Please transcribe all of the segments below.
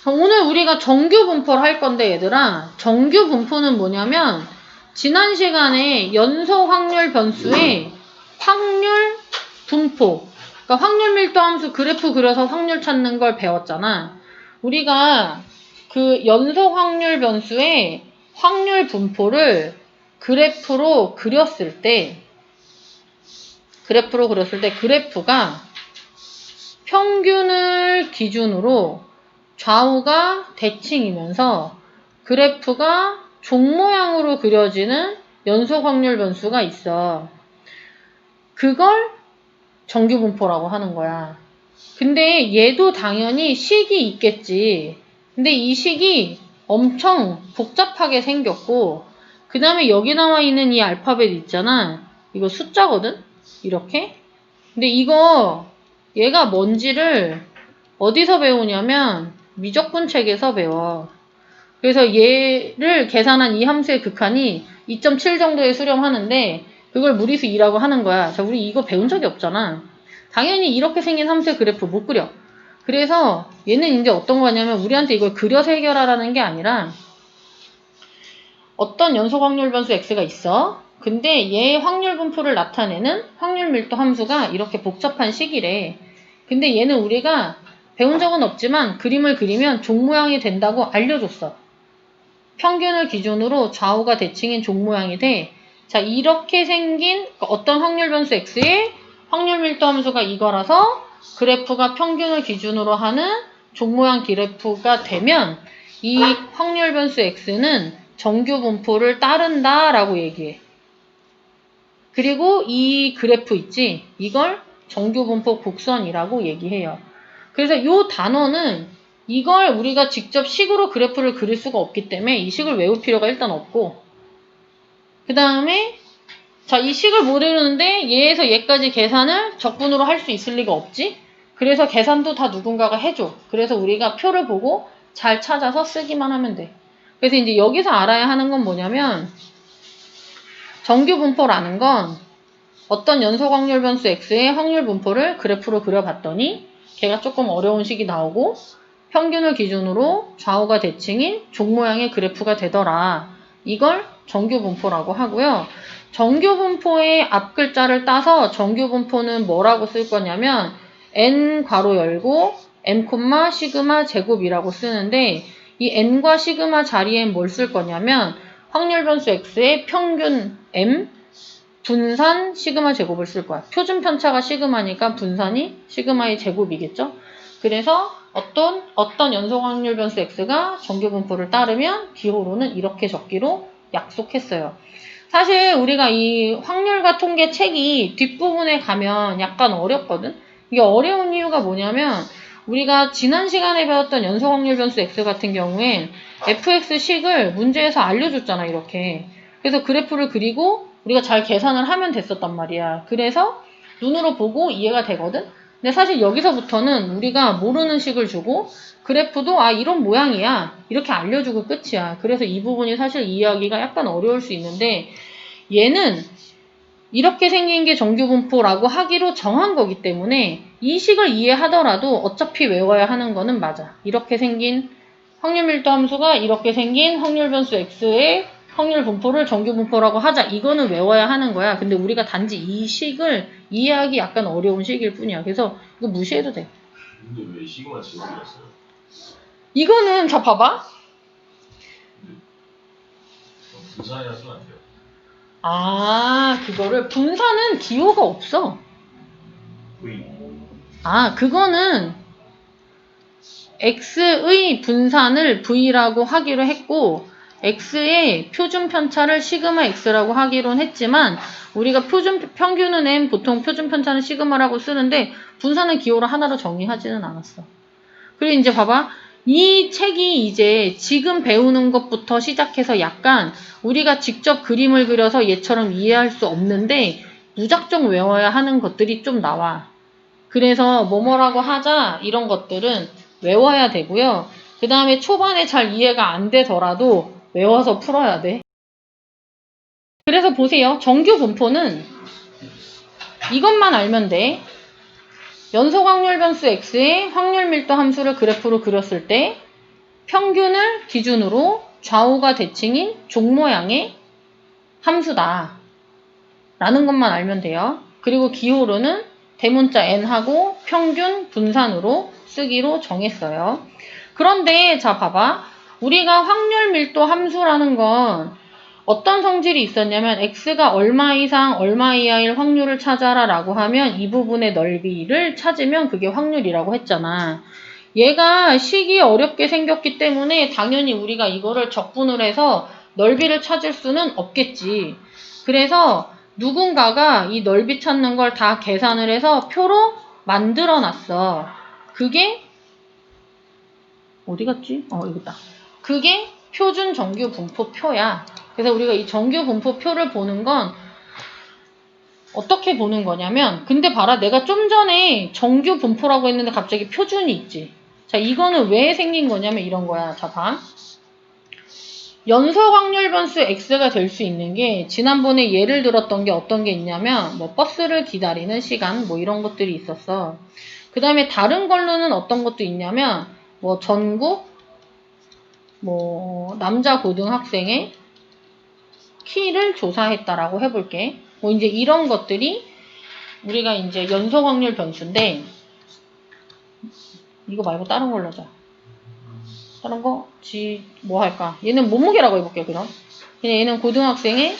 오늘 우리가 정규 분포를 할 건데 얘들아, 정규 분포는 뭐냐면 지난 시간에 연소 확률 변수의 확률 분포, 그러니까 확률 밀도 함수 그래프 그려서 확률 찾는 걸 배웠잖아. 우리가 그 연소 확률 변수의 확률 분포를 그래프로 그렸을 때 그래프가 평균을 기준으로 좌우가 대칭이면서 그래프가 종 모양으로 그려지는 연속 확률 변수가 있어. 그걸 정규분포라고 하는 거야. 근데 얘도 당연히 식이 있겠지. 근데 이 식이 엄청 복잡하게 생겼고, 그 다음에 여기 나와 있는 이 알파벳 있잖아. 이거 숫자거든? 이렇게. 근데 이거 얘가 뭔지를 어디서 배우냐면 미적분 책에서 배워. 그래서 얘를 계산한 이 함수의 극한이 2.7 정도에 수렴하는데 그걸 무리수 2라고 하는 거야. 자, 우리 이거 배운 적이 없잖아. 당연히 이렇게 생긴 함수의 그래프 못 그려. 그래서 얘는 이제 어떤 거냐면 우리한테 이걸 그려서 해결하라는 게 아니라 어떤 연속 확률 변수 x가 있어. 근데 얘의 확률 분포를 나타내는 확률 밀도 함수가 이렇게 복잡한 식이래. 근데 얘는 우리가 배운 적은 없지만 그림을 그리면 종 모양이 된다고 알려줬어. 평균을 기준으로 좌우가 대칭인 종 모양이 돼. 자, 이렇게 생긴 어떤 확률 변수 x의 확률 밀도 함수가 이거라서 그래프가 평균을 기준으로 하는 종 모양 그래프가 되면 이 확률 변수 x는 정규 분포를 따른다 라고 얘기해. 그리고 이 그래프 있지? 이걸 정규 분포 곡선이라고 얘기해요. 그래서 이 단어는 이걸 우리가 직접 식으로 그래프를 그릴 수가 없기 때문에 이 식을 외울 필요가 일단 없고, 그 다음에 자, 이 식을 모르는데 얘에서 얘까지 계산을 적분으로 할 수 있을 리가 없지? 그래서 계산도 다 누군가가 해줘. 그래서 우리가 표를 보고 잘 찾아서 쓰기만 하면 돼. 그래서 이제 여기서 알아야 하는 건 뭐냐면 정규 분포라는 건 어떤 연속 확률 변수 x의 확률 분포를 그래프로 그려봤더니 걔가 조금 어려운 식이 나오고 평균을 기준으로 좌우가 대칭인 종 모양의 그래프가 되더라. 이걸 정규 분포라고 하고요. 정규 분포의 앞 글자를 따서 정규 분포는 뭐라고 쓸 거냐면 n 괄호 열고 m, 시그마 제곱이라고 쓰는데 이 n과 시그마 자리엔 뭘 쓸 거냐면 확률 변수 x의 평균 m 분산 시그마 제곱을 쓸 거야. 표준 편차가 시그마니까 분산이 시그마의 제곱이겠죠? 그래서 어떤 연속 확률 변수 x가 정규 분포를 따르면 기호로는 이렇게 적기로 약속했어요. 사실 우리가 이 확률과 통계 책이 뒷부분에 가면 약간 어렵거든? 이게 어려운 이유가 뭐냐면 우리가 지난 시간에 배웠던 연속 확률 변수 x 같은 경우엔 fx식을 문제에서 알려줬잖아, 이렇게. 그래서 그래프를 그리고 우리가 잘 계산을 하면 됐었단 말이야. 그래서 눈으로 보고 이해가 되거든? 근데 사실 여기서부터는 우리가 모르는 식을 주고 그래프도 이런 모양이야. 이렇게 알려주고 끝이야. 그래서 이 부분이 사실 이해하기가 약간 어려울 수 있는데 얘는 이렇게 생긴 게 정규분포라고 하기로 정한 거기 때문에 이 식을 이해하더라도 어차피 외워야 하는 거는 맞아. 이렇게 생긴 확률 밀도 함수가 이렇게 생긴 확률 변수 x의 확률 분포를 정규 분포라고 하자. 이거는 외워야 하는 거야. 근데 우리가 단지 이 식을 이해하기 약간 어려운 식일 뿐이야. 그래서 이거 무시해도 돼. 근데 왜 시그마 제곱이었어요? 이거는 자 봐봐. 분산이라 쓰면 안 돼요. 그거를 분산은 기호가 없어. V. 그거는 x의 분산을 v라고 하기로 했고 x의 표준 편차를 시그마 x라고 하기로 했지만 우리가 평균은 m, 보통 표준 편차는 시그마라고 쓰는데 분산은 기호로 하나로 정의하지는 않았어. 그리고 이제 봐봐. 이 책이 이제 지금 배우는 것부터 시작해서 약간 우리가 직접 그림을 그려서 얘처럼 이해할 수 없는데 무작정 외워야 하는 것들이 좀 나와. 그래서 뭐뭐라고 하자 이런 것들은 외워야 되고요. 그 다음에 초반에 잘 이해가 안 되더라도 외워서 풀어야 돼. 그래서 보세요. 정규 분포는 이것만 알면 돼. 연속 확률 변수 x의 확률 밀도 함수를 그래프로 그렸을 때 평균을 기준으로 좌우가 대칭인 종 모양의 함수다 라는 것만 알면 돼요. 그리고 기호로는 대문자 n하고 평균 분산으로 쓰기로 정했어요. 그런데 자 봐봐. 우리가 확률 밀도 함수라는 건 어떤 성질이 있었냐면 x가 얼마 이상 얼마 이하일 확률을 찾아라 라고 하면 이 부분의 넓이를 찾으면 그게 확률이라고 했잖아. 얘가 식이 어렵게 생겼기 때문에 당연히 우리가 이거를 적분을 해서 넓이를 찾을 수는 없겠지. 그래서 누군가가 이 넓이 찾는 걸 다 계산을 해서 표로 만들어 놨어. 그게 어디 갔지? 여기 있다. 그게 표준 정규 분포 표야. 그래서 우리가 이 정규 분포 표를 보는 건 어떻게 보는 거냐면, 근데 봐라, 내가 좀 전에 정규 분포라고 했는데 갑자기 표준이 있지. 자, 이거는 왜 생긴 거냐면 이런 거야. 자, 봐. 연속 확률 변수 x가 될 수 있는 게 지난번에 예를 들었던 게 어떤 게 있냐면 뭐 버스를 기다리는 시간 뭐 이런 것들이 있었어. 그 다음에 다른 걸로는 어떤 것도 있냐면 뭐 전국 뭐 남자 고등학생의 키를 조사했다라고 해볼게. 뭐 이제 이런 것들이 우리가 이제 연속 확률 변수인데 이거 말고 다른 걸로 하자. 다른 거? 뭐 할까? 얘는 몸무게라고 해볼게, 그럼. 얘는 고등학생의,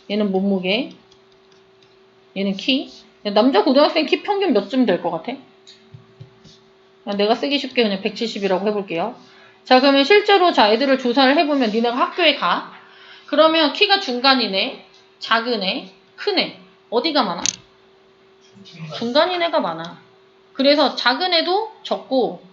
얘는 몸무게, 얘는 키. 남자 고등학생 키 평균 몇쯤 될 것 같아? 그냥 내가 쓰기 쉽게 그냥 170이라고 해볼게요. 자, 그러면 실제로 자, 애들을 조사를 해보면 니네가 학교에 가. 그러면 키가 중간이네, 작은 애, 큰 애. 어디가 많아? 중간인 애가 많아. 그래서 작은 애도 적고,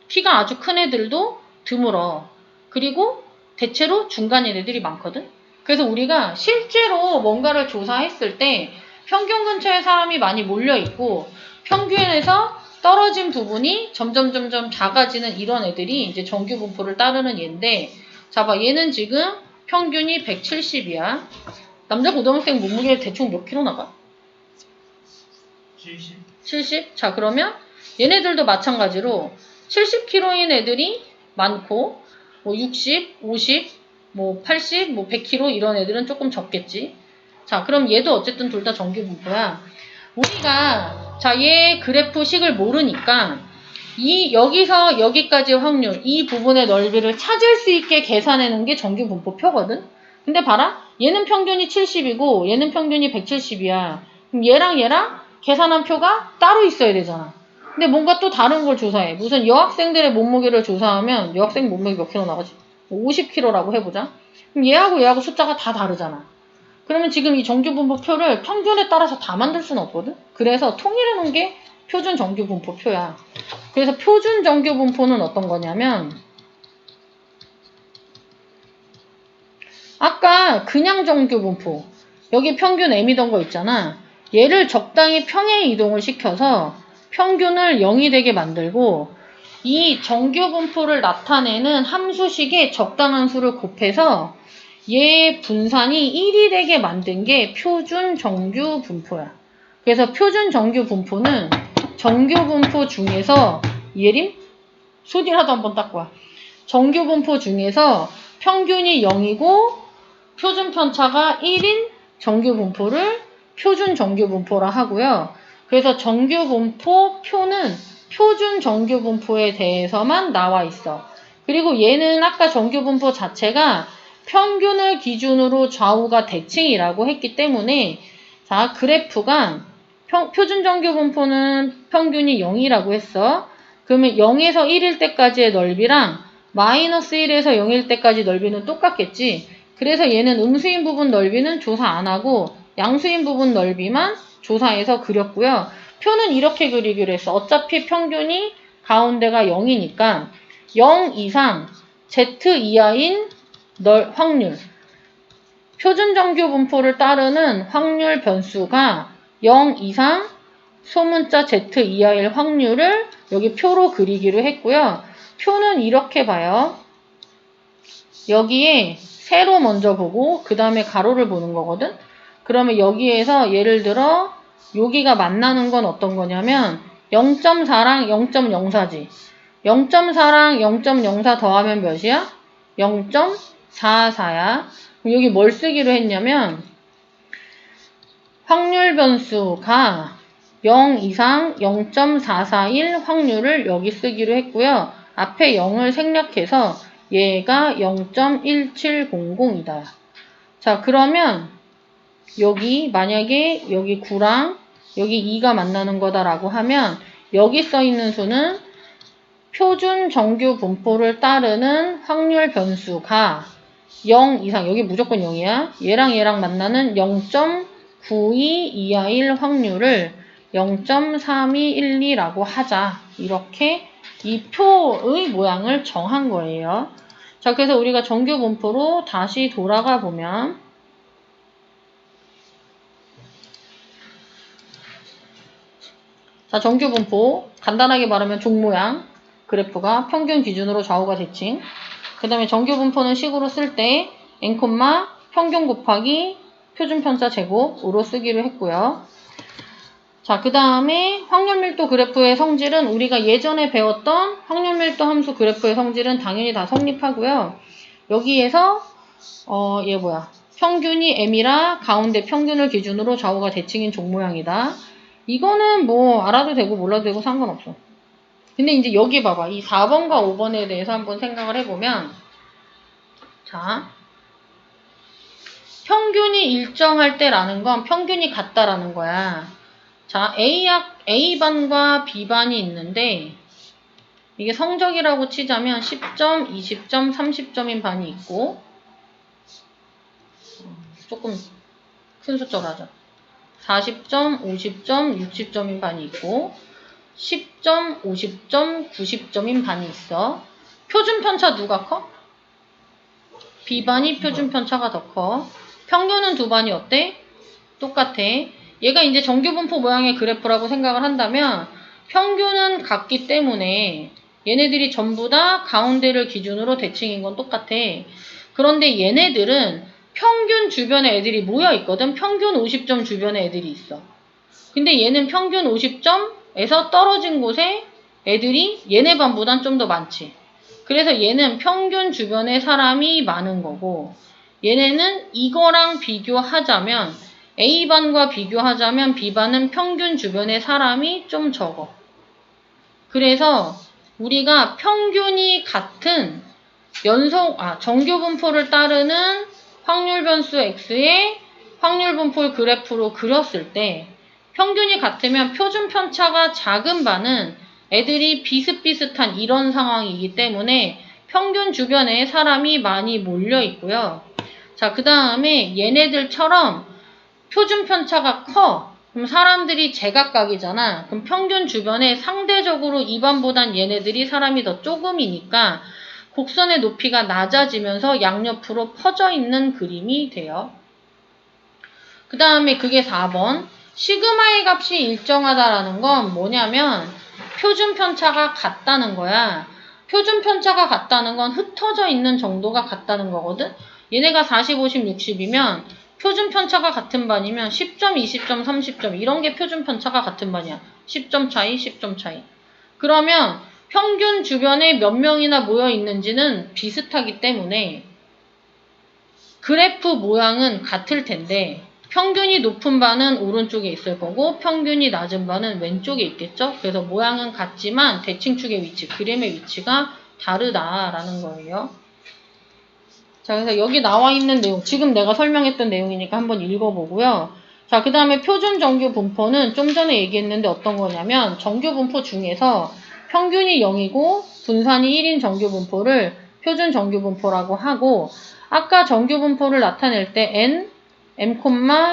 키가 아주 큰 애들도 드물어. 그리고 대체로 중간인 애들이 많거든. 그래서 우리가 실제로 뭔가를 조사했을 때 평균 근처에 사람이 많이 몰려있고 평균에서 떨어진 부분이 점점 작아지는 이런 애들이 이제 정규 분포를 따르는 얘인데, 자 봐, 얘는 지금 평균이 170이야. 남자 고등학생 몸무게 대충 몇 킬로 나가? 70? 자, 그러면 얘네들도 마찬가지로 70kg인 애들이 많고 뭐 60, 50, 뭐 80, 뭐 100kg 이런 애들은 조금 적겠지. 자, 그럼 얘도 어쨌든 둘 다 정규 분포야. 우리가 자, 얘 그래프 식을 모르니까 여기서 여기까지 확률, 이 부분의 넓이를 찾을 수 있게 계산해놓은 게 정규 분포 표거든. 근데 봐라, 얘는 평균이 70이고 얘는 평균이 170이야. 그럼 얘랑 계산한 표가 따로 있어야 되잖아. 근데 뭔가 또 다른 걸 조사해. 무슨 여학생들의 몸무게를 조사하면 여학생 몸무게 몇 킬로 나가지? 50kg라고 해보자. 그럼 얘하고 숫자가 다 다르잖아. 그러면 지금 이 정규 분포표를 평균에 따라서 다 만들 수는 없거든? 그래서 통일해 놓은 게 표준 정규 분포표야. 그래서 표준 정규 분포는 어떤 거냐면 아까 그냥 정규 분포 여기 평균 m이던 거 있잖아. 얘를 적당히 평행 이동을 시켜서 평균을 0이 되게 만들고 이 정규 분포를 나타내는 함수식에 적당한 수를 곱해서 얘 분산이 1이 되게 만든 게 표준 정규 분포야. 그래서 표준 정규 분포는 정규 분포 중에서 예림? 소디라도 한번 닦고 와. 정규 분포 중에서 평균이 0이고 표준 편차가 1인 정규 분포를 표준 정규 분포라 하고요. 그래서 정규 분포 표는 표준 정규 분포에 대해서만 나와 있어. 그리고 얘는 아까 정규 분포 자체가 평균을 기준으로 좌우가 대칭이라고 했기 때문에 자, 그래프가 표준 정규 분포는 평균이 0이라고 했어. 그러면 0에서 1일 때까지의 넓이랑 마이너스 1에서 0일 때까지 넓이는 똑같겠지. 그래서 얘는 음수인 부분 넓이는 조사 안 하고 양수인 부분 넓이만 조사해서 그렸고요. 표는 이렇게 그리기로 했어. 어차피 평균이 가운데가 0이니까 0 이상 Z 이하인 확률. 표준 정규 분포를 따르는 확률 변수가 0 이상 소문자 Z 이하일 확률을 여기 표로 그리기로 했고요. 표는 이렇게 봐요. 여기에 세로 먼저 보고 그 다음에 가로를 보는 거거든. 그러면 여기에서 예를 들어 여기가 만나는 건 어떤 거냐면 0.4랑 0.04지. 0.4랑 0.04 더하면 몇이야? 0.44야. 여기 뭘 쓰기로 했냐면 확률 변수가 0 이상 0.441 확률을 여기 쓰기로 했고요. 앞에 0을 생략해서 얘가 0.1700이다. 자, 그러면 여기 만약에 여기 9랑 여기 2가 만나는 거다라고 하면 여기 써 있는 수는 표준 정규 분포를 따르는 확률 변수가 0 이상, 여기 무조건 0이야. 얘랑 얘랑 만나는 0.9221 확률을 0.3212라고 하자. 이렇게 이 표의 모양을 정한 거예요. 자, 그래서 우리가 정규 분포로 다시 돌아가 보면 자, 정규 분포 간단하게 말하면 종 모양 그래프가 평균 기준으로 좌우가 대칭. 그 다음에 정규 분포는 식으로 쓸 때 n, 평균 곱하기 표준 편차 제곱으로 쓰기로 했고요. 자, 그 다음에 확률 밀도 그래프의 성질은 우리가 예전에 배웠던 확률 밀도 함수 그래프의 성질은 당연히 다 성립하고요. 여기에서 얘 뭐야? 평균이 m이라 가운데 평균을 기준으로 좌우가 대칭인 종 모양이다. 이거는 뭐 알아도 되고 몰라도 되고 상관없어. 근데 이제 여기 봐봐. 이 4번과 5번에 대해서 한번 생각을 해보면 자, 평균이 일정할 때라는 건 평균이 같다라는 거야. 자, A반과 B반이 있는데 이게 성적이라고 치자면 10점, 20점, 30점인 반이 있고 조금 큰 숫자로 하자. 40점, 50점, 60점인 반이 있고 10점, 50점, 90점인 반이 있어. 표준 편차 누가 커? B반이 표준 편차가 더 커. 평균은 두 반이 어때? 똑같아. 얘가 이제 정규 분포 모양의 그래프라고 생각을 한다면 평균은 같기 때문에 얘네들이 전부 다 가운데를 기준으로 대칭인 건 똑같아. 그런데 얘네들은 평균 주변에 애들이 모여 있거든. 평균 50점 주변에 애들이 있어. 근데 얘는 평균 50점에서 떨어진 곳에 애들이 얘네 반보단 좀 더 많지. 그래서 얘는 평균 주변에 사람이 많은 거고 얘네는 이거랑 비교하자면 A반과 비교하자면 B반은 평균 주변에 사람이 좀 적어. 그래서 우리가 평균이 같은 정규 분포를 따르는 확률 변수 X의 확률 분포 그래프로 그렸을 때 평균이 같으면 표준 편차가 작은 반은 애들이 비슷비슷한 이런 상황이기 때문에 평균 주변에 사람이 많이 몰려 있고요. 자, 그 다음에 얘네들처럼 표준 편차가 커. 그럼 사람들이 제각각이잖아. 그럼 평균 주변에 상대적으로 이반보단 얘네들이 사람이 더 조금이니까 곡선의 높이가 낮아지면서 양옆으로 퍼져 있는 그림이 돼요. 그 다음에 그게 4번. 시그마의 값이 일정하다라는 건 뭐냐면 표준 편차가 같다는 거야. 표준 편차가 같다는 건 흩어져 있는 정도가 같다는 거거든. 얘네가 40, 50, 60이면 표준 편차가 같은 반이면 10점, 20점, 30점 이런 게 표준 편차가 같은 반이야. 10점 차이, 10점 차이. 그러면 평균 주변에 몇 명이나 모여 있는지는 비슷하기 때문에 그래프 모양은 같을 텐데 평균이 높은 반은 오른쪽에 있을 거고 평균이 낮은 반은 왼쪽에 있겠죠. 그래서 모양은 같지만 대칭축의 위치, 그림의 위치가 다르다라는 거예요. 자, 그래서 여기 나와 있는 내용, 지금 내가 설명했던 내용이니까 한번 읽어보고요. 자, 그 다음에 표준 정규 분포는 좀 전에 얘기했는데 어떤 거냐면 정규 분포 중에서 평균이 0이고 분산이 1인 정규 분포를 표준 정규 분포라고 하고 아까 정규 분포를 나타낼 때 n, m,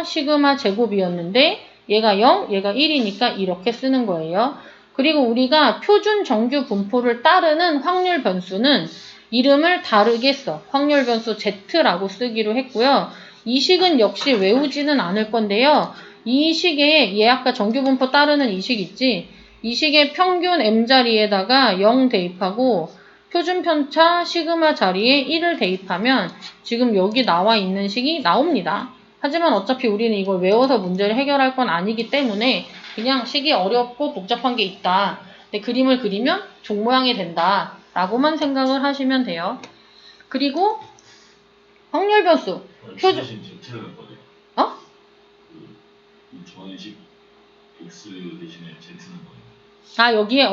시그마 제곱이었는데 얘가 0, 얘가 1이니까 이렇게 쓰는 거예요. 그리고 우리가 표준 정규 분포를 따르는 확률 변수는 이름을 다르게 써. 확률 변수 Z라고 쓰기로 했고요. 이 식은 역시 외우지는 않을 건데요. 이 식에 얘 아까 정규 분포 따르는 이 식 있지? 이 식의 평균 m 자리에다가 0 대입하고 표준 편차 시그마 자리에 1을 대입하면 지금 여기 나와 있는 식이 나옵니다. 하지만 어차피 우리는 이걸 외워서 문제를 해결할 건 아니기 때문에 그냥 식이 어렵고 복잡한 게 있다. 근데 그림을 그리면 종 모양이 된다. 라고만 생각을 하시면 돼요. 그리고 확률 변수. 표준, 대신 Z를 넣을 거예요. 어? 이 전식 X 대신에 Z는 거예요. 아, 여기에,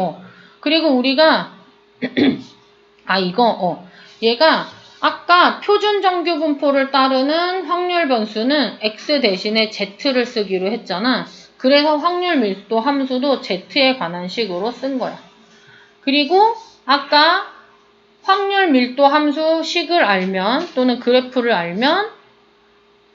그리고 우리가, 얘가 아까 표준 정규 분포를 따르는 확률 변수는 X 대신에 Z를 쓰기로 했잖아. 그래서 확률 밀도 함수도 Z에 관한 식으로 쓴 거야. 그리고 아까 확률 밀도 함수 식을 알면 또는 그래프를 알면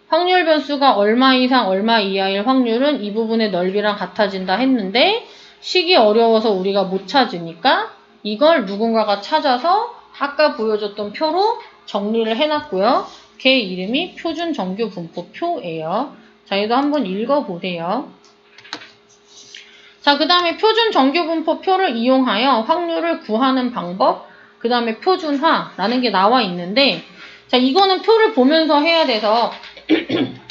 확률 변수가 얼마 이상 얼마 이하일 확률은 이 부분의 넓이랑 같아진다 했는데 식이 어려워서 우리가 못 찾으니까 이걸 누군가가 찾아서 아까 보여줬던 표로 정리를 해놨고요. 걔 이름이 표준 정규 분포표예요. 자, 얘도 한번 읽어보세요. 자, 그 다음에 표준 정규 분포표를 이용하여 확률을 구하는 방법, 그 다음에 표준화라는 게 나와 있는데, 자, 이거는 표를 보면서 해야 돼서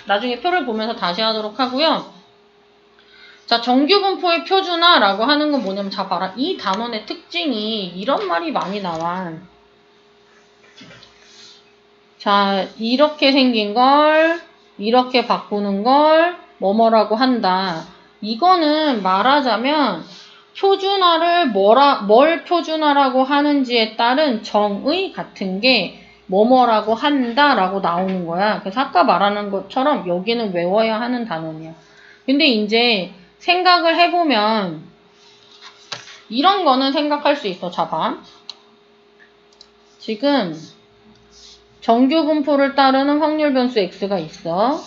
나중에 표를 보면서 다시 하도록 하고요. 자, 정규 분포의 표준화라고 하는 건 뭐냐면, 자, 봐라. 이 단원의 특징이 이런 말이 많이 나와. 자, 이렇게 생긴 걸 이렇게 바꾸는 걸 뭐뭐라고 한다. 이거는 말하자면 표준화를 뭘 표준화라고 하는지에 따른 정의 같은 게 뭐뭐라고 한다라고 나오는 거야. 그래서 아까 말하는 것처럼 여기는 외워야 하는 단원이야. 근데 이제 생각을 해보면 이런 거는 생각할 수 있어. 자, 봐. 지금 정규 분포를 따르는 확률 변수 x가 있어.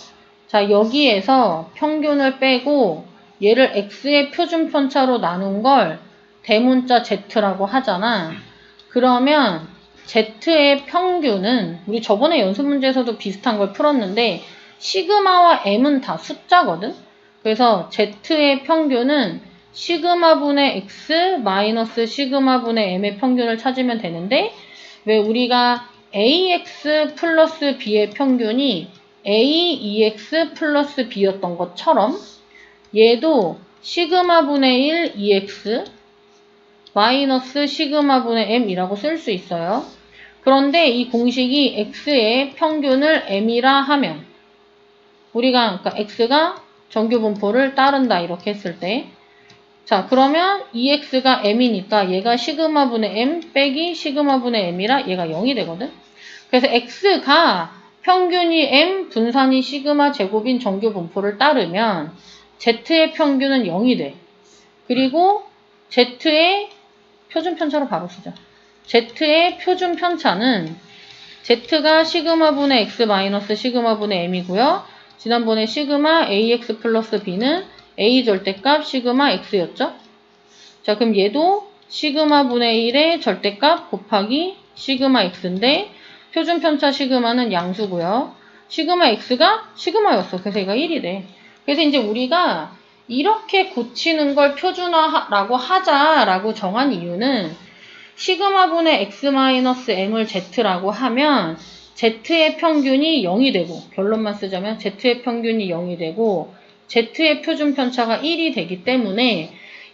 자, 여기에서 평균을 빼고 얘를 x의 표준 편차로 나눈 걸 대문자 z라고 하잖아. 그러면 z의 평균은 우리 저번에 연습 문제에서도 비슷한 걸 풀었는데 시그마와 m은 다 숫자거든. 그래서 z의 평균은 시그마분의 x 마이너스 시그마분의 m의 평균을 찾으면 되는데 왜 우리가 ax 플러스 b의 평균이 aex 플러스 b였던 것처럼 얘도 시그마분의 1 ex 마이너스 시그마분의 m이라고 쓸 수 있어요. 그런데 이 공식이 x의 평균을 m이라 하면 우리가 그러니까 x가 정규 분포를 따른다 이렇게 했을 때 자, 그러면 EX가 M이니까 얘가 시그마분의 M 빼기 시그마분의 M이라 얘가 0이 되거든? 그래서 X가 평균이 M, 분산이 시그마 제곱인 정규 분포를 따르면 Z의 평균은 0이 돼. 그리고 Z의 표준 편차로 바로 쓰자. Z의 표준 편차는 Z가 시그마분의 X 마이너스 시그마분의 M이고요. 지난번에 시그마 AX 플러스 B는 A 절대값 시그마 X였죠? 자, 그럼 얘도 시그마 분의 1의 절대값 곱하기 시그마 X인데 표준 편차 시그마는 양수고요. 시그마 X가 시그마였어. 그래서 얘가 1이 돼. 그래서 이제 우리가 이렇게 고치는 걸 표준화라고 하자라고 정한 이유는 시그마 분의 X 마이너스 M을 Z라고 하면 Z의 평균이 0이 되고 결론만 쓰자면 Z의 평균이 0이 되고 Z의 표준 편차가 1이 되기 때문에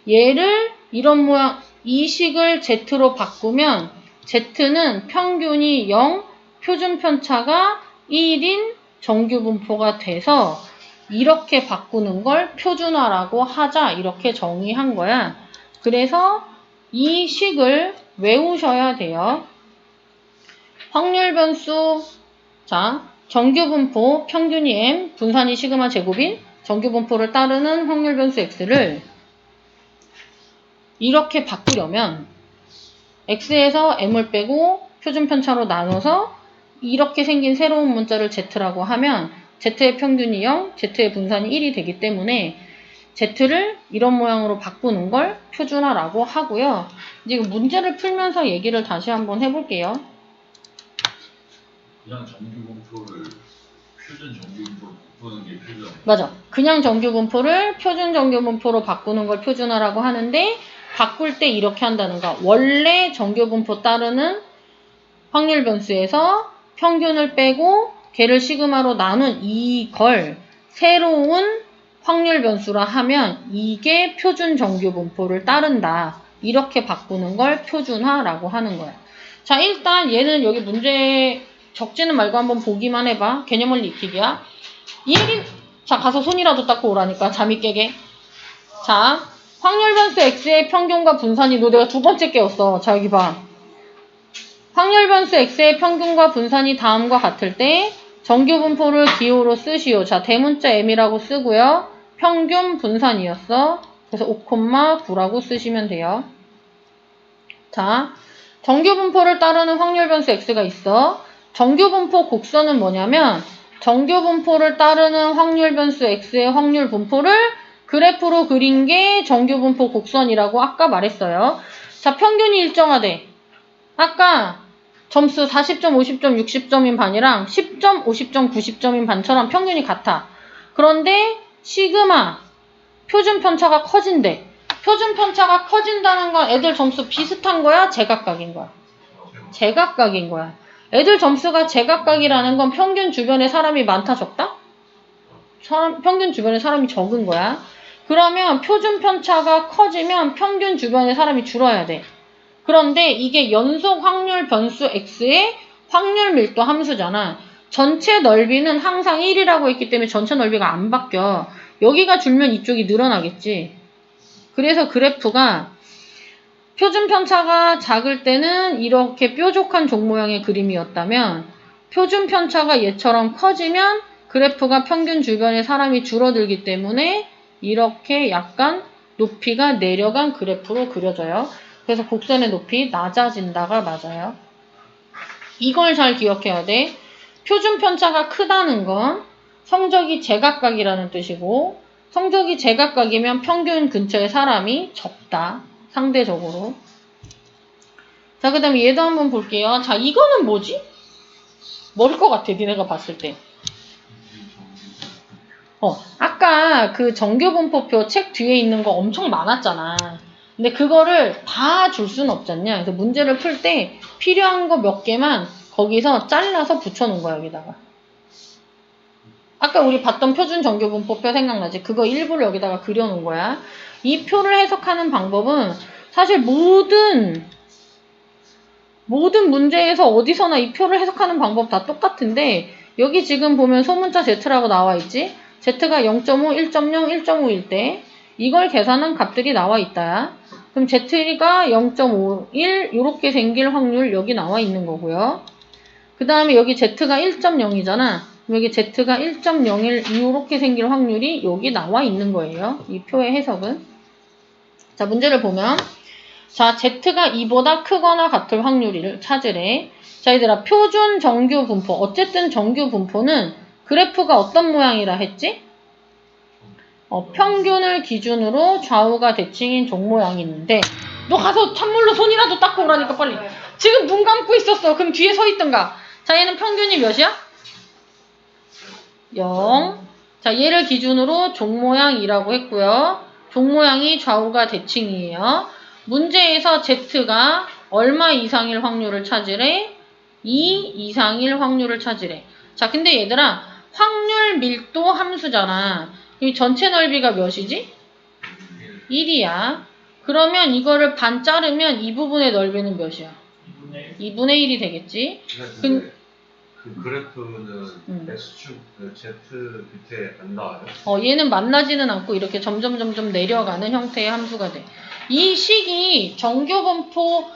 얘를 이런 모양 이 식을 Z로 바꾸면 Z는 평균이 0, 표준 편차가 1인 정규 분포가 돼서 이렇게 바꾸는 걸 표준화라고 하자 이렇게 정의한 거야. 그래서 이 식을 외우셔야 돼요. 확률 변수 자 정규 분포 평균이 m, 분산이 시그마 제곱인 정규 분포를 따르는 확률 변수 x를 이렇게 바꾸려면 x에서 m을 빼고 표준 편차로 나눠서 이렇게 생긴 새로운 문자를 z라고 하면 z의 평균이 0, z의 분산이 1이 되기 때문에 z를 이런 모양으로 바꾸는 걸 표준화라고 하고요. 지금 문제를 풀면서 얘기를 다시 한번 해볼게요. 그냥 정규 분포를 표준 정규 분포로 바꾸는 게 표준화. 맞아. 그냥 정규 분포를 표준 정규 분포로 바꾸는 걸 표준화라고 하는데 바꿀 때 이렇게 한다는 거. 원래 정규 분포 따르는 확률 변수에서 평균을 빼고 걔를 시그마로 나눈 이걸 새로운 확률 변수라 하면 이게 표준 정규 분포를 따른다. 이렇게 바꾸는 걸 표준화라고 하는 거야. 자, 일단 얘는 여기 문제 적지는 말고 한번 보기만 해봐. 개념을 익히기야. 자, 가서 손이라도 닦고 오라니까. 잠이 깨게. 자, 확률 변수 x의 평균과 분산이 내가 두 번째 깨웠어. 자, 여기 봐. 확률 변수 x의 평균과 분산이 다음과 같을 때 정규 분포를 기호로 쓰시오. 자, 대문자 m이라고 쓰고요. 평균 분산이었어. 그래서 5,9라고 쓰시면 돼요. 자, 정규 분포를 따르는 확률 변수 x가 있어. 정규 분포 곡선은 뭐냐면 정규 분포를 따르는 확률 변수 x의 확률 분포를 그래프로 그린 게 정규 분포 곡선이라고 아까 말했어요. 자, 평균이 일정하대. 아까 점수 40점, 50점, 60점인 반이랑 10점, 50점, 90점인 반처럼 평균이 같아. 그런데 시그마 표준 편차가 커진대. 표준 편차가 커진다는 건 애들 점수 비슷한 거야? 제각각인 거야? 제각각인 거야. 애들 점수가 제각각이라는 건 평균 주변에 사람이 많다 적다? 평균 주변에 사람이 적은 거야. 그러면 표준 편차가 커지면 평균 주변에 사람이 줄어야 돼. 그런데 이게 연속 확률 변수 x의 확률 밀도 함수잖아. 전체 넓이는 항상 1이라고 했기 때문에 전체 넓이가 안 바뀌어. 여기가 줄면 이쪽이 늘어나겠지. 그래서 그래프가 표준 편차가 작을 때는 이렇게 뾰족한 종 모양의 그림이었다면 표준 편차가 얘처럼 커지면 그래프가 평균 주변에 사람이 줄어들기 때문에 이렇게 약간 높이가 내려간 그래프로 그려져요. 그래서 곡선의 높이 낮아진다가 맞아요. 이걸 잘 기억해야 돼. 표준 편차가 크다는 건 성적이 제각각이라는 뜻이고 성적이 제각각이면 평균 근처에 사람이 적다. 상대적으로. 자, 그 다음에 얘도 한번 볼게요. 자, 이거는 뭐지? 뭐일 것 같아, 니네가 봤을 때. 아까 그 정규분포표 책 뒤에 있는 거 엄청 많았잖아. 근데 그거를 다 줄 수는 없잖냐. 그래서 문제를 풀 때 필요한 거 몇 개만 거기서 잘라서 붙여놓은 거야, 여기다가. 아까 우리 봤던 표준 정규분포표 생각나지? 그거 일부를 여기다가 그려놓은 거야. 이 표를 해석하는 방법은 사실 모든 문제에서 어디서나 이 표를 해석하는 방법 다 똑같은데 여기 지금 보면 소문자 Z라고 나와 있지? Z가 0.5, 1.0, 1.5일 때 이걸 계산한 값들이 나와 있다. 그럼 Z가 0.51 이렇게 생길 확률 여기 나와 있는 거고요. 그 다음에 여기 Z가 1.0이잖아. 여기 Z가 1.01 이렇게 생길 확률이 여기 나와 있는 거예요. 이 표의 해석은. 자, 문제를 보면 자, Z가 2보다 크거나 같을 확률을 찾으래. 자, 얘들아, 표준 정규 분포. 어쨌든 정규 분포는 그래프가 어떤 모양이라 했지? 평균을 기준으로 좌우가 대칭인 종 모양이 있는데 너 가서 찬물로 손이라도 닦고 오라니까 빨리. 지금 눈 감고 있었어. 그럼 뒤에 서 있던가. 자, 얘는 평균이 몇이야? 0. 자, 얘를 기준으로 종 모양이라고 했고요. 종 모양이 좌우가 대칭이에요. 문제에서 Z가 얼마 이상일 확률을 찾으래? 2 이상일 확률을 찾으래. 자, 근데 얘들아, 확률 밀도 함수잖아. 이 전체 넓이가 몇이지? 1이야. 그러면 이거를 반 자르면 이 부분의 넓이는 몇이야? 2분의 1이 되겠지? 그 그래프는 X축 Z 밑에 안 나와요? 얘는 만나지는 않고 이렇게 점점 내려가는 형태의 함수가 돼. 이 식이 정규분포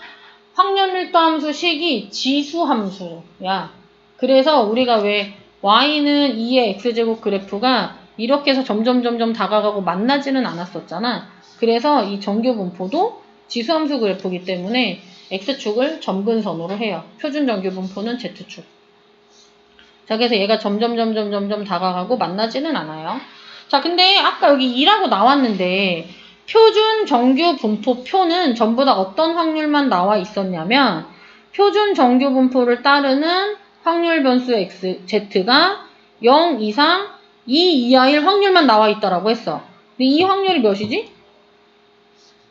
확률밀도 함수 식이 지수 함수야. 그래서 우리가 왜 y는 2의 x제곱 그래프가 이렇게 해서 점점 다가가고 만나지는 않았었잖아. 그래서 이 정규분포도 지수함수 그래프이기 때문에 x축을 점근선으로 해요. 표준 정규분포는 z축. 자, 그래서 얘가 점점 다가가고 만나지는 않아요. 자, 근데 아까 여기 2라고 나왔는데 표준 정규 분포표는 전부 다 어떤 확률만 나와 있었냐면 표준 정규 분포를 따르는 확률 변수 x, z가 0 이상 2 이하일 확률만 나와 있다라고 했어. 근데 이 확률이 몇이지?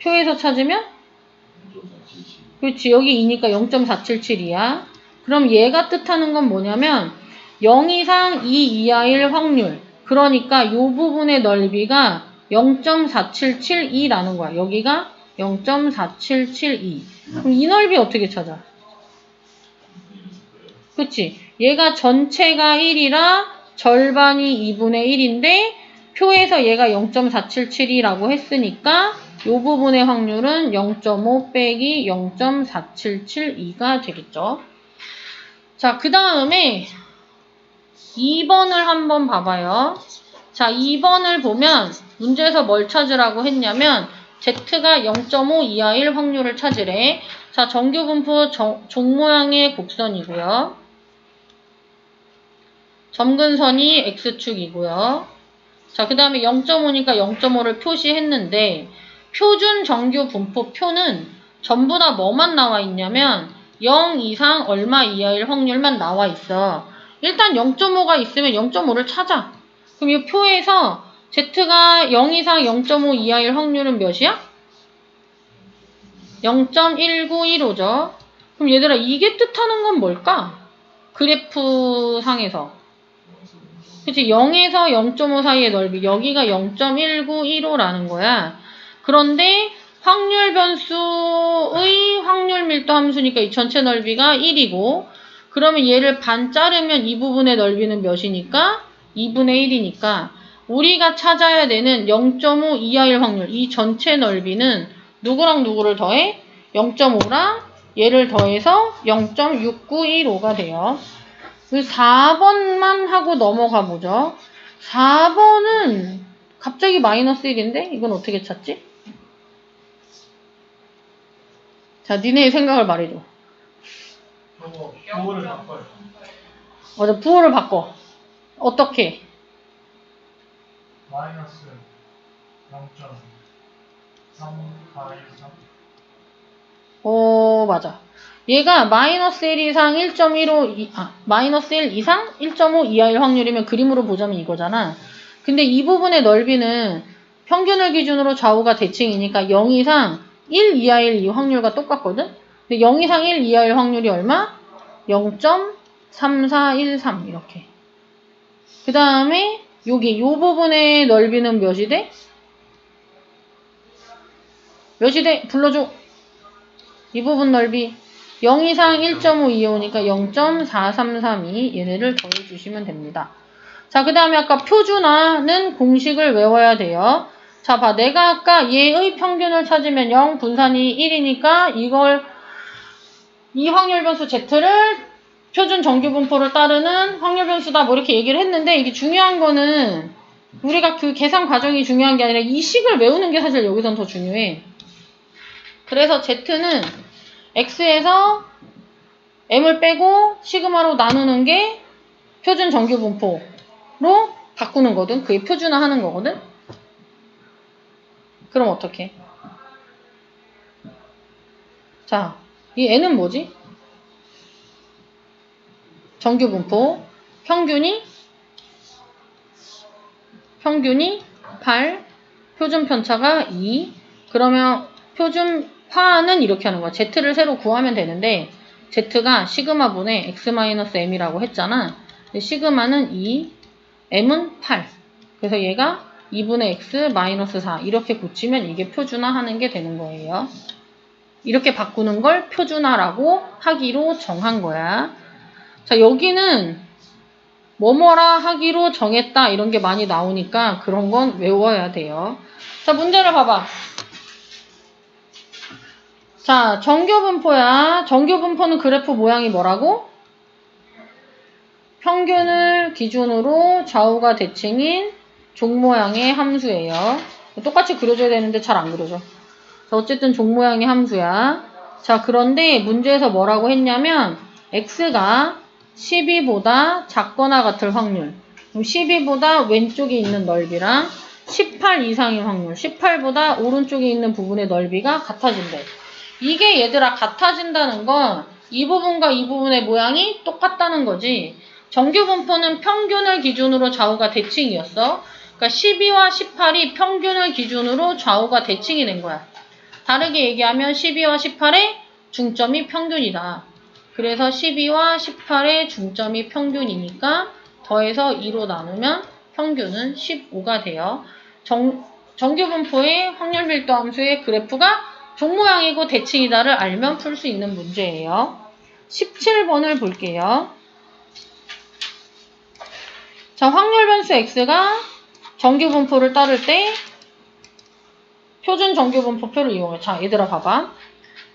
표에서 찾으면? 그렇지, 여기 2니까 0.477이야. 그럼 얘가 뜻하는 건 뭐냐면 0 이상 2 이하일 확률, 그러니까 요 부분의 넓이가 0.4772라는 거야. 여기가 0.4772. 그럼 이 넓이 어떻게 찾아? 그치? 얘가 전체가 1이라 절반이 2분의 1인데 표에서 얘가 0.477이라고 했으니까 요 부분의 확률은 0.5 빼기 0.4772가 되겠죠. 자, 그 다음에 2번을 한번 봐봐요. 자, 2번을 보면 문제에서 뭘 찾으라고 했냐면 Z가 0.5 이하일 확률을 찾으래. 자, 정규분포 종 모양의 곡선이고요. 점근선이 X축이고요. 자, 그 다음에 0.5니까 0.5를 표시했는데 표준 정규 분포 표는 전부 다 뭐만 나와 있냐면 0 이상 얼마 이하일 확률만 나와 있어. 일단 0.5가 있으면 0.5를 찾아. 그럼 이 표에서 Z가 0 이상 0.5 이하일 확률은 몇이야? 0.1915죠. 그럼 얘들아 이게 뜻하는 건 뭘까? 그래프 상에서. 그치? 0에서 0.5 사이의 넓이. 여기가 0.1915라는 거야. 그런데 확률 변수의 확률 밀도 함수니까 이 전체 넓이가 1이고 그러면 얘를 반 자르면 이 부분의 넓이는 몇이니까? 2분의 1이니까 우리가 찾아야 되는 0.5 이하일 확률 이 전체 넓이는 누구랑 누구를 더해? 0.5랑 얘를 더해서 0.6915가 돼요. 4번만 하고 넘어가 보죠. 4번은 갑자기 마이너스 1인데? 이건 어떻게 찾지? 자, 니네의 생각을 말해줘. 저거 부호를 바꿔요. 맞아, 부호를 바꿔. 어떻게? 마이너스 0.3413. 맞아. 얘가 마이너스 1 이상 1.15, 마이너스 1 이상 1.5 이하일 확률이면 그림으로 보자면 이거잖아. 근데 이 부분의 넓이는 평균을 기준으로 좌우가 대칭이니까 0 이상 1 이하일 이 확률과 똑같거든? 근데 0 이상 1 이하일 확률이 얼마? 0.3413 이렇게. 그 다음에 여기 요 부분의 넓이는 몇이 돼? 몇이 돼? 불러줘. 이 부분 넓이 0 이상 1.5 이하오니까 0.4332 얘네를 더해주시면 됩니다. 자, 그 다음에 아까 표준화는 공식을 외워야 돼요. 자, 봐. 내가 아까 얘의 평균을 찾으면 0 분산이 1이니까 이 확률 변수 Z를 표준 정규 분포를 따르는 확률 변수다 뭐 이렇게 얘기를 했는데 이게 중요한 거는 우리가 그 계산 과정이 중요한 게 아니라 이 식을 외우는 게 사실 여기선 더 중요해. 그래서 Z는 X에서 M을 빼고 시그마로 나누는 게 표준 정규 분포로 바꾸는 거든. 그게 표준화 하는 거거든. 그럼 어떻게? 자, 이 N은 뭐지? 정규 분포. 평균이 8, 표준 편차가 2. 그러면 표준화는 이렇게 하는 거야. Z를 새로 구하면 되는데 Z가 시그마분의 X-M이라고 했잖아. 근데 시그마는 2, M은 8. 그래서 얘가 2분의 X-4 이렇게 고치면 이게 표준화하는 게 되는 거예요. 이렇게 바꾸는 걸 표준화라고 하기로 정한 거야. 자, 여기는 뭐뭐라 하기로 정했다 이런 게 많이 나오니까 그런 건 외워야 돼요. 자, 문제를 봐봐. 자, 정규분포야. 정규분포는 그래프 모양이 뭐라고? 평균을 기준으로 좌우가 대칭인 종 모양의 함수예요. 똑같이 그려줘야 되는데 잘 안 그려져. 자, 어쨌든 종 모양의 함수야. 자, 그런데 문제에서 뭐라고 했냐면 x가 12보다 작거나 같을 확률. 12보다 왼쪽에 있는 넓이랑 18 이상의 확률. 18보다 오른쪽에 있는 부분의 넓이가 같아진대. 이게 얘들아 같아진다는 건 이 부분과 이 부분의 모양이 똑같다는 거지. 정규분포는 평균을 기준으로 좌우가 대칭이었어. 그러니까 12와 18이 평균을 기준으로 좌우가 대칭이 된 거야. 다르게 얘기하면 12와 18의 중점이 평균이다. 그래서 12와 18의 중점이 평균이니까 더해서 2로 나누면 평균은 15가 돼요. 정규분포의 확률 밀도 함수의 그래프가 종 모양이고 대칭이다를 알면 풀 수 있는 문제예요. 17번을 볼게요. 자, 확률 변수 x가 정규분포를 따를 때 표준 정규분포표를 이용해. 자, 얘들아 봐봐.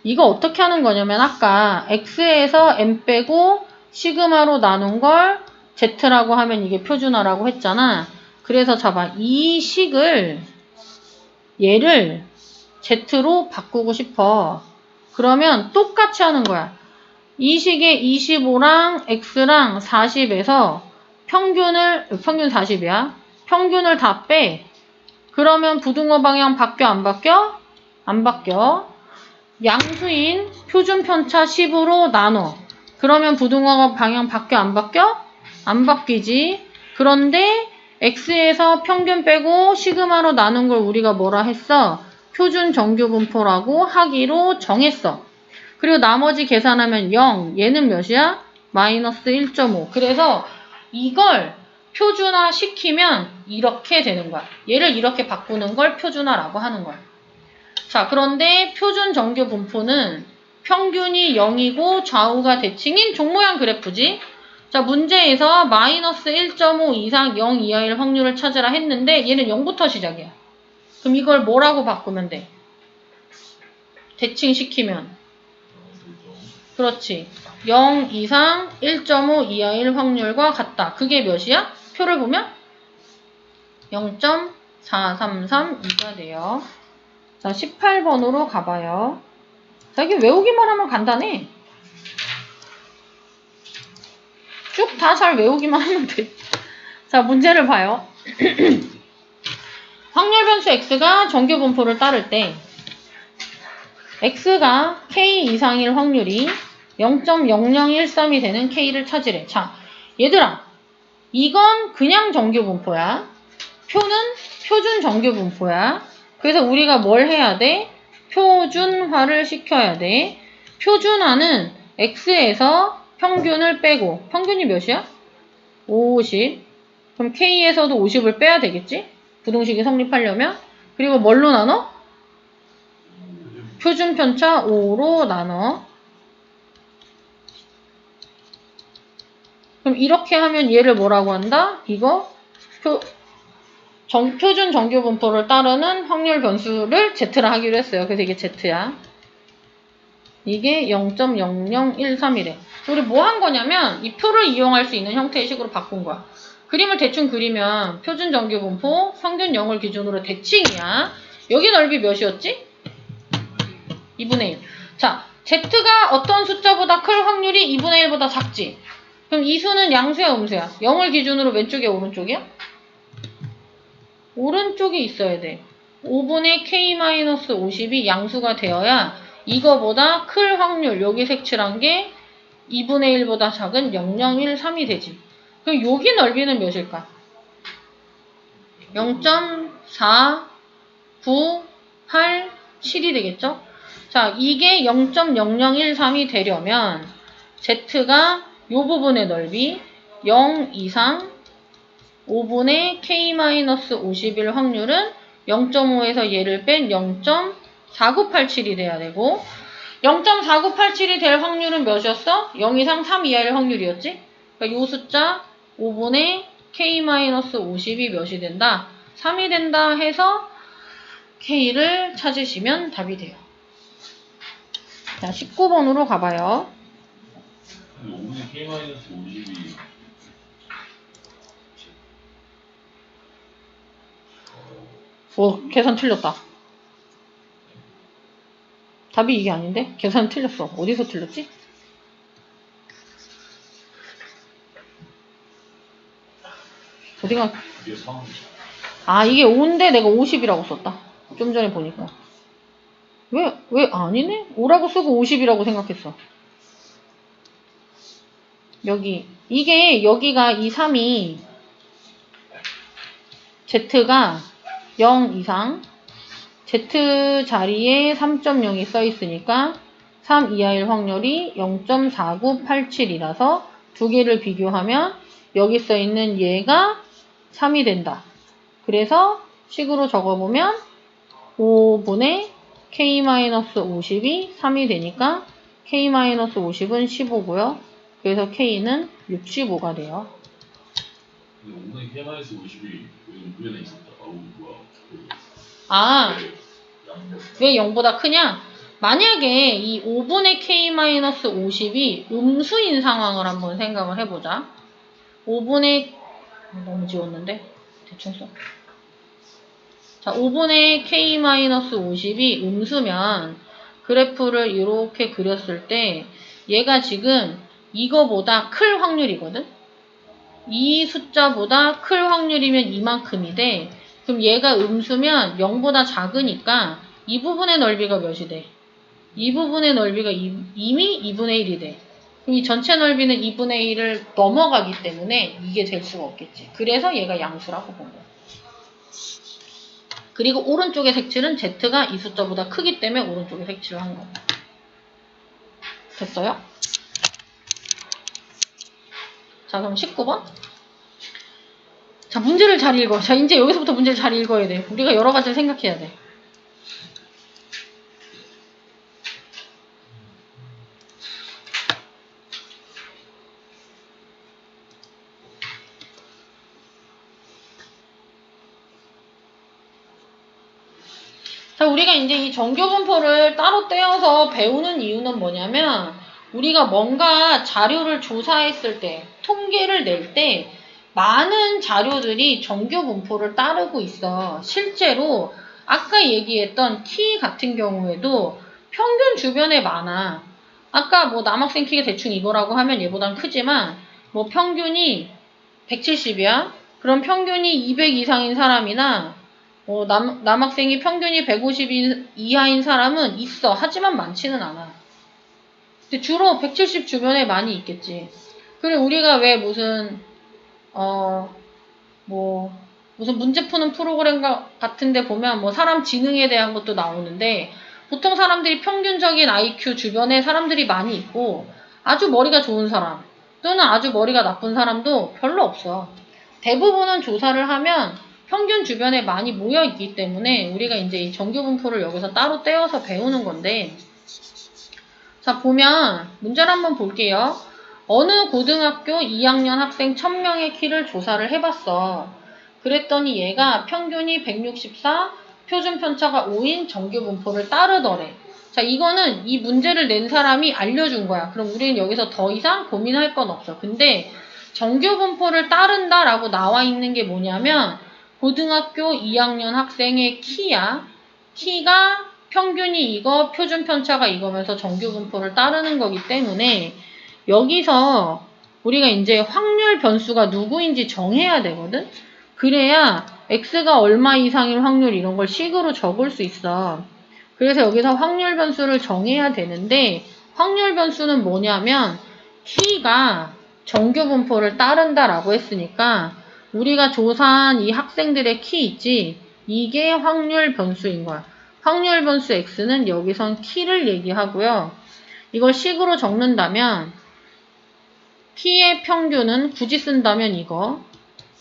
이거 어떻게 하는 거냐면 아까 x에서 n 빼고 시그마로 나눈 걸 z라고 하면 이게 표준화라고 했잖아. 그래서 잡아. 이 식을 얘를 z로 바꾸고 싶어. 그러면 똑같이 하는 거야. 이 식의 25랑 x랑 40에서 평균 40이야. 평균을 다 빼. 그러면 부등호 방향 바뀌어 안 바뀌어? 안 바뀌어. 양수인 표준 편차 10으로 나눠. 그러면 부등호 방향 바뀌어 안 바뀌어? 안 바뀌지. 그런데 x에서 평균 빼고 시그마로 나눈 걸 우리가 뭐라 했어? 표준 정규분포라고 하기로 정했어. 그리고 나머지 계산하면 0. 얘는 몇이야? 마이너스 1.5. 그래서 이걸 표준화 시키면 이렇게 되는 거야. 얘를 이렇게 바꾸는 걸 표준화라고 하는 거야. 자, 그런데 표준 정규분포는 평균이 0이고 좌우가 대칭인 종모양 그래프지. 자, 문제에서 마이너스 1.5 이상 0 이하일 확률을 찾으라 했는데 얘는 0부터 시작이야. 그럼 이걸 뭐라고 바꾸면 돼? 대칭시키면. 그렇지. 0 이상 1.5 이하일 확률과 같다. 그게 몇이야? 표를 보면 0.4332가 돼요. 자, 18번으로 가봐요. 자, 이게 외우기만 하면 간단해. 쭉 다 잘 외우기만 하면 돼. 자, 문제를 봐요. 확률 변수 x가 정규분포를 따를 때 x가 k 이상일 확률이 0.0013이 되는 k를 찾으래. 자, 얘들아, 이건 그냥 정규분포야. 표는 표준 정규분포야. 그래서 우리가 뭘 해야 돼? 표준화를 시켜야 돼. 표준화는 x에서 평균을 빼고, 평균이 몇이야? 50. 그럼 k에서도 50을 빼야 되겠지? 부등식이 성립하려면. 그리고 뭘로 나눠? 표준 편차 5로 나눠. 그럼 이렇게 하면 얘를 뭐라고 한다? 이거 표준 정규분포를 따르는 확률 변수를 z라 하기로 했어요. 그래서 이게 z야. 이게 0.0013이래. 우리 뭐 한 거냐면 이 표를 이용할 수 있는 형태의 식으로 바꾼 거야. 그림을 대충 그리면 표준 정규분포 평균 0을 기준으로 대칭이야. 여기 넓이 몇이었지? 2분의 1. 자, z가 어떤 숫자보다 클 확률이 2분의 1보다 작지? 그럼 이 수는 양수야, 음수야? 0을 기준으로 왼쪽이야, 오른쪽이야? 오른쪽에 있어야 돼. 5분의 k-50이 양수가 되어야 이거보다 클 확률, 여기 색칠한 게 2분의 1보다 작은 0013이 되지. 그럼 여기 넓이는 몇일까? 0.4987이 되겠죠? 자, 이게 0.0013이 되려면 z가 이 부분의 넓이 0 이상 5분의 k-51 확률은 0.5에서 얘를 뺀 0.4987이 돼야 되고 0.4987이 될 확률은 몇이었어? 0 이상 3 이하일 확률이었지? 그러니까 이 숫자 5분의 k-50이 몇이 된다? 3이 된다 해서 k를 찾으시면 답이 돼요. 자, 19번으로 가봐요. 5분의 k-50이 계산 틀렸다. 답이 이게 아닌데? 계산 틀렸어. 어디서 틀렸지? 어디가? 이게 3. 아, 이게 5인데 내가 50이라고 썼다. 좀 전에 보니까. 왜 아니네? 5라고 쓰고 50이라고 생각했어. 여기가 이 3이 z가 0 이상 z 자리에 3.0이 써 있으니까 3 이하일 확률이 0.4987이라서 두 개를 비교하면 여기 써 있는 얘가 3이 된다. 그래서 식으로 적어보면 5분의 K-50이 3이 되니까 K-50은 15고요. 그래서 K는 65가 돼요. 근데 오늘 K-50이 위에 있었다. 아우 뭐야. 아, 양. 왜 0보다 크냐? 만약에 이 5분의 K-50이 음수인 상황을 한번 생각을 해보자. 5분의 너무 지웠는데 대충 써. 자, 5분의 K-50이 음수면 그래프를 이렇게 그렸을 때 얘가 지금 이거보다 클 확률이거든? 이 숫자보다 클 확률이면 이만큼이 돼. 그럼 얘가 음수면 0보다 작으니까 이 부분의 넓이가 몇이 돼? 이 부분의 넓이가 이미 2분의 1이 돼. 그럼 이 전체 넓이는 2분의 1을 넘어가기 때문에 이게 될 수가 없겠지. 그래서 얘가 양수라고 본 거야. 그리고 오른쪽의 색칠은 Z가 이 숫자보다 크기 때문에 오른쪽에 색칠을 한 거야. 됐어요? 자, 그럼 19번. 자, 문제를 잘 읽어. 자, 이제 여기서부터 문제를 잘 읽어야 돼. 우리가 여러 가지를 생각해야 돼. 자, 우리가 이제 이 정교분포를 따로 떼어서 배우는 이유는 뭐냐면, 우리가 뭔가 자료를 조사했을 때, 통계를 낼 때, 많은 자료들이 정교분포를 따르고 있어. 실제로, 아까 얘기했던 키 같은 경우에도 평균 주변에 많아. 아까 뭐 남학생 키가 대충 이거라고 하면 얘보단 크지만, 뭐 평균이 170이야? 그럼 평균이 200 이상인 사람이나, 남학생이 평균이 150 이하인 사람은 있어. 하지만 많지는 않아. 근데 주로 170 주변에 많이 있겠지. 그리고 우리가 왜 무슨 문제 푸는 프로그램 같은 데 보면 뭐 사람 지능에 대한 것도 나오는데 보통 사람들이 평균적인 IQ 주변에 사람들이 많이 있고 아주 머리가 좋은 사람 또는 아주 머리가 나쁜 사람도 별로 없어. 대부분은 조사를 하면 평균 주변에 많이 모여 있기 때문에 우리가 이제 이 정규분포를 여기서 따로 떼어서 배우는 건데, 자, 보면 문제를 한번 볼게요. 어느 고등학교 2학년 학생 1000명의 키를 조사를 해봤어. 그랬더니 얘가 평균이 164, 표준 편차가 5인 정규분포를 따르더래. 자, 이거는 이 문제를 낸 사람이 알려준 거야. 그럼 우리는 여기서 더 이상 고민할 건 없어. 근데 정규분포를 따른다라고 나와 있는 게 뭐냐면 고등학교 2학년 학생의 키야. 키가 평균이 이거, 표준 편차가 이거면서 정규분포를 따르는 거기 때문에 여기서 우리가 이제 확률 변수가 누구인지 정해야 되거든? 그래야 x가 얼마 이상일 확률 이런 걸 식으로 적을 수 있어. 그래서 여기서 확률 변수를 정해야 되는데 확률 변수는 뭐냐면 키가 정규분포를 따른다라고 했으니까 우리가 조사한 이 학생들의 키 있지? 이게 확률 변수인 거야. 확률 변수 x는 여기선 키를 얘기하고요. 이걸 식으로 적는다면 키의 평균은 굳이 쓴다면 이거,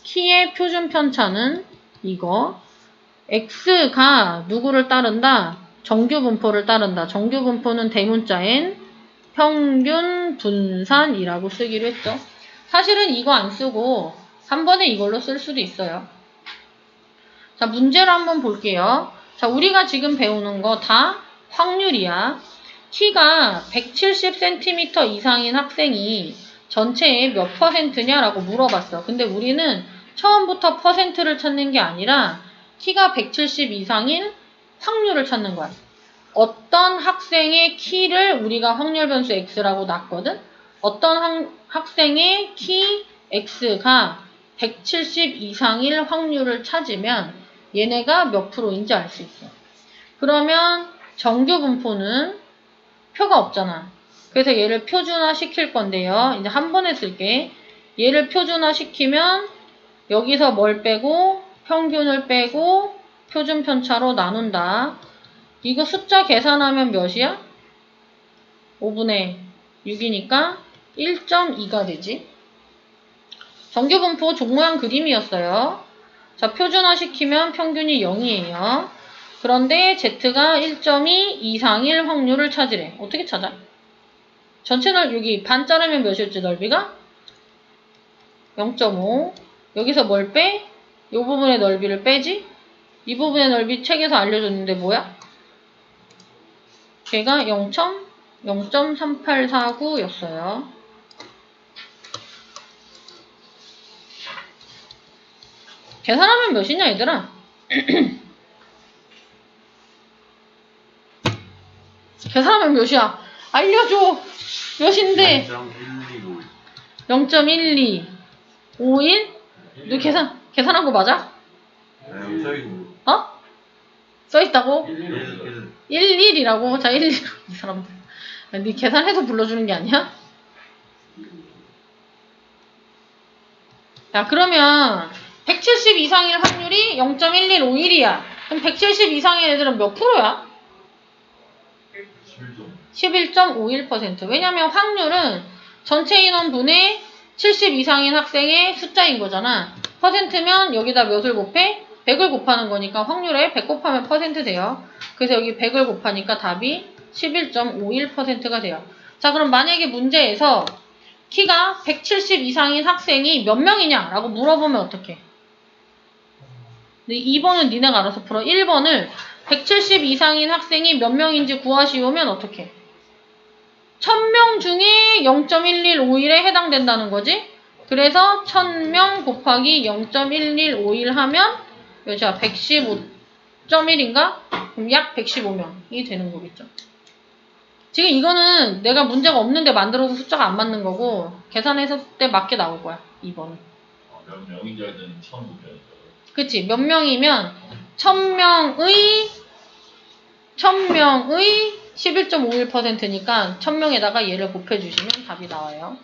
키의 표준 편차는 이거, x가 누구를 따른다? 정규분포를 따른다. 정규분포는 대문자엔 평균 분산이라고 쓰기로 했죠. 사실은 이거 안 쓰고 한 번에 이걸로 쓸 수도 있어요. 자, 문제를 한번 볼게요. 자, 우리가 지금 배우는 거 다 확률이야. 키가 170cm 이상인 학생이 전체의 몇 %냐라고 물어봤어. 근데 우리는 처음부터 퍼센트를 찾는 게 아니라 키가 170 이상인 확률을 찾는 거야. 어떤 학생의 키를 우리가 확률 변수 x라고 놨거든? 어떤 학생의 키 x가 170 이상일 확률을 찾으면 얘네가 몇 프로인지 알 수 있어. 그러면 정규분포는 표가 없잖아. 그래서 얘를 표준화 시킬 건데요. 이제 한 번에 쓸게. 얘를 표준화 시키면 여기서 뭘 빼고 평균을 빼고 표준 편차로 나눈다. 이거 숫자 계산하면 몇이야? 5분의 6이니까 1.2가 되지. 정규분포 종모양 그림이었어요. 자, 표준화시키면 평균이 0이에요. 그런데 Z가 1.2 이상일 확률을 찾으래. 어떻게 찾아? 전체 여기 반 자르면 몇일지 넓이가? 0.5. 여기서 뭘 빼? 이 부분의 넓이를 빼지? 이 부분의 넓이 책에서 알려줬는데 뭐야? 걔가 0.3849였어요. 계산하면 몇이냐 얘들아? 계산하면 몇이야? 알려줘! 몇인데? 0.1251? 너 계산한 거 맞아? 어? 써있다고? 11이라고? 자, 11. 이 사람들. 네 계산해서 불러주는 게 아니야? 자, 그러면 170 이상일 확률이 0.1151이야. 그럼 170 이상의 애들은 몇 프로야? 11.51%. 왜냐면 확률은 전체 인원분의 70 이상인 학생의 숫자인 거잖아. 퍼센트면 여기다 몇을 곱해? 100을 곱하는 거니까 확률에 100 곱하면 퍼센트 돼요. 그래서 여기 100을 곱하니까 답이 11.51%가 돼요. 자, 그럼 만약에 문제에서 키가 170 이상인 학생이 몇 명이냐? 라고 물어보면 어떡해? 2번은 니네가 알아서 풀어. 1번을 170 이상인 학생이 몇 명인지 구하시오면 어떡해? 1000명 중에 0.1151에 해당된다는 거지? 그래서 1000명 곱하기 0.1151 하면 몇이야? 115.1인가? 그럼 약 115명이 되는 거겠죠. 지금 이거는 내가 문제가 없는데 만들어서 숫자가 안 맞는 거고 계산했을 때 맞게 나올 거야. 2번은. 몇 명인지 알든 처음 보면 그치? 몇 명이면 1000명의 11.51%니까 1000명에다가 얘를 곱해주시면 답이 나와요.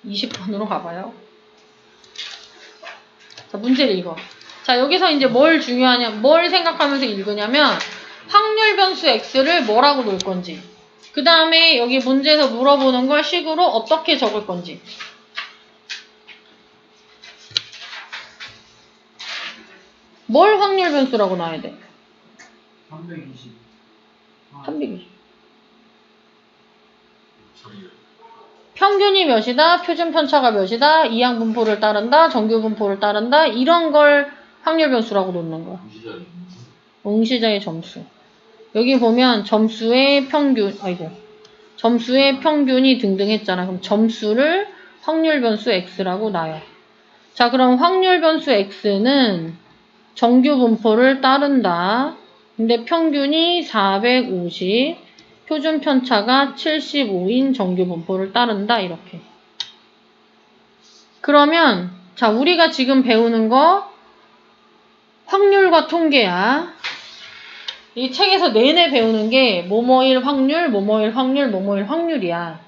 20번으로 가봐요. 자, 문제를 읽어. 자, 여기서 이제 뭘 생각하면서 읽으냐면 확률 변수 x를 뭐라고 놓을 건지, 그 다음에 여기 문제에서 물어보는 걸 식으로 어떻게 적을 건지. 뭘 확률 변수라고 놔야 돼? 320. 320. 평균이 몇이다, 표준 편차가 몇이다, 이항 분포를 따른다, 정규 분포를 따른다, 이런 걸 확률 변수라고 놓는 거야. 응시자의 점수. 여기 보면 점수의 평균이 등등 했잖아. 그럼 점수를 확률 변수 x라고 놔요. 자, 그럼 확률 변수 x는 정규 분포를 따른다. 근데 평균이 450, 표준 편차가 75인 정규 분포를 따른다. 이렇게. 그러면 자, 우리가 지금 배우는 거 확률과 통계야. 이 책에서 내내 배우는 게 뭐뭐일 확률, 뭐뭐일 확률, 뭐뭐일 확률이야.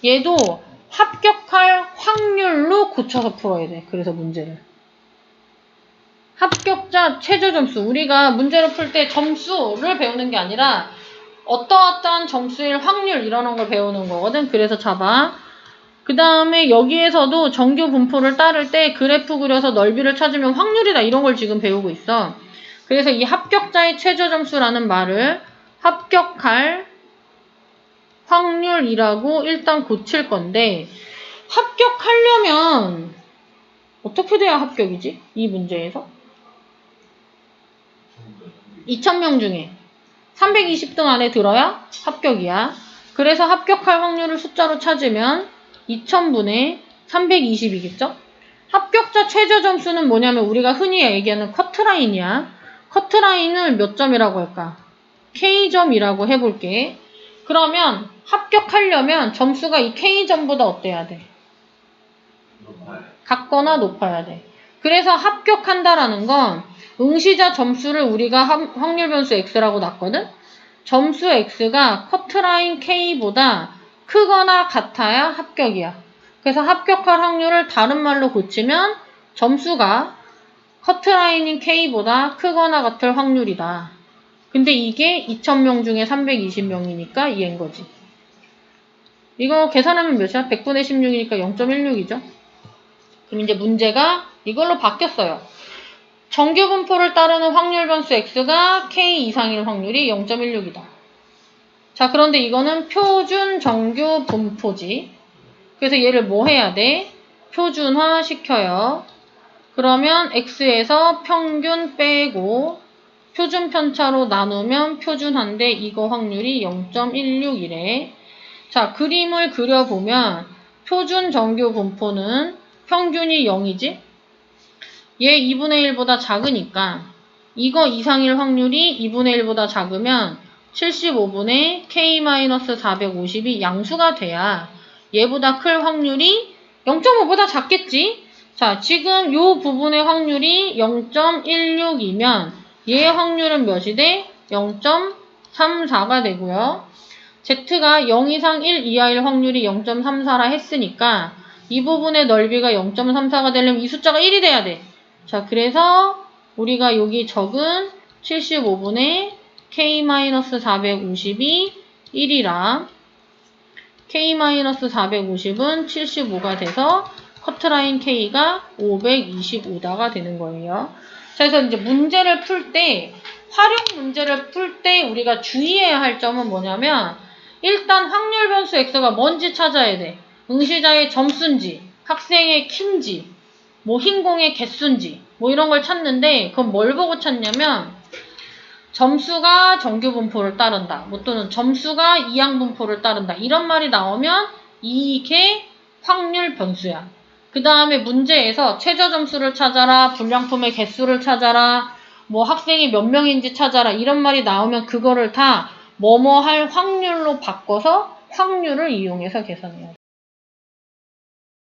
얘도 합격할 확률로 고쳐서 풀어야 돼. 그래서 문제를. 합격자 최저 점수. 우리가 문제를 풀 때 점수를 배우는 게 아니라 어떠어떠한 점수일 확률 이러는 걸 배우는 거거든. 그래서 잡아. 그 다음에 여기에서도 정규 분포를 따를 때 그래프 그려서 넓이를 찾으면 확률이다. 이런 걸 지금 배우고 있어. 그래서 이 합격자의 최저 점수라는 말을 합격할 확률이라고 일단 고칠 건데, 합격하려면 어떻게 돼야 합격이지? 이 문제에서 2000명 중에 320등 안에 들어야 합격이야. 그래서 합격할 확률을 숫자로 찾으면 2000분의 320이겠죠? 합격자 최저 점수는 뭐냐면 우리가 흔히 얘기하는 커트라인이야. 커트라인을 몇 점이라고 할까? K점이라고 해볼게. 그러면 합격하려면 점수가 이 K점보다 어때야 돼? 같거나 높아야 돼. 그래서 합격한다라는 건 응시자 점수를 우리가 확률 변수 x라고 놨거든? 점수 x가 커트라인 K보다 크거나 같아야 합격이야. 그래서 합격할 확률을 다른 말로 고치면 점수가 커트라인인 K보다 크거나 같을 확률이다. 근데 이게 2000명 중에 320명이니까 얘인 거지. 이거 계산하면 몇이야? 100분의 16이니까 0.16이죠. 그럼 이제 문제가 이걸로 바뀌었어요. 정규 분포를 따르는 확률 변수 x가 k 이상일 확률이 0.16이다. 자, 그런데 이거는 표준 정규 분포지. 그래서 얘를 뭐 해야 돼? 표준화 시켜요. 그러면 x에서 평균 빼고 표준 편차로 나누면 표준화인데 이거 확률이 0.16이래. 자, 그림을 그려보면 표준 정규 분포는 평균이 0이지? 얘 2분의 1보다 작으니까 이거 이상일 확률이 2분의 1보다 작으면 75분의 k-450이 양수가 돼야 얘보다 클 확률이 0.5보다 작겠지? 자, 지금 요 부분의 확률이 0.16이면 얘의 확률은 몇이 돼? 0.34가 되고요. Z가 0 이상 1 이하일 확률이 0.34라 했으니까 이 부분의 넓이가 0.34가 되려면 이 숫자가 1이 돼야 돼. 자, 그래서 우리가 여기 적은 75분의 k-450이 1이라 k-450은 75가 돼서 커트라인 k가 525다가 되는 거예요. 그래서 이제 문제를 풀 때, 활용 문제를 풀 때 우리가 주의해야 할 점은 뭐냐면 일단 확률 변수 x가 뭔지 찾아야 돼. 응시자의 점수인지, 학생의 키인지, 뭐 흰공의 개수인지, 뭐 이런 걸 찾는데 그건 뭘 보고 찾냐면 점수가 정규 분포를 따른다. 뭐 또는 점수가 이항 분포를 따른다. 이런 말이 나오면 이게 확률 변수야. 그 다음에 문제에서 최저 점수를 찾아라, 불량품의 개수를 찾아라, 뭐 학생이 몇 명인지 찾아라 이런 말이 나오면 그거를 다 뭐뭐 할 확률로 바꿔서 확률을 이용해서 계산해요.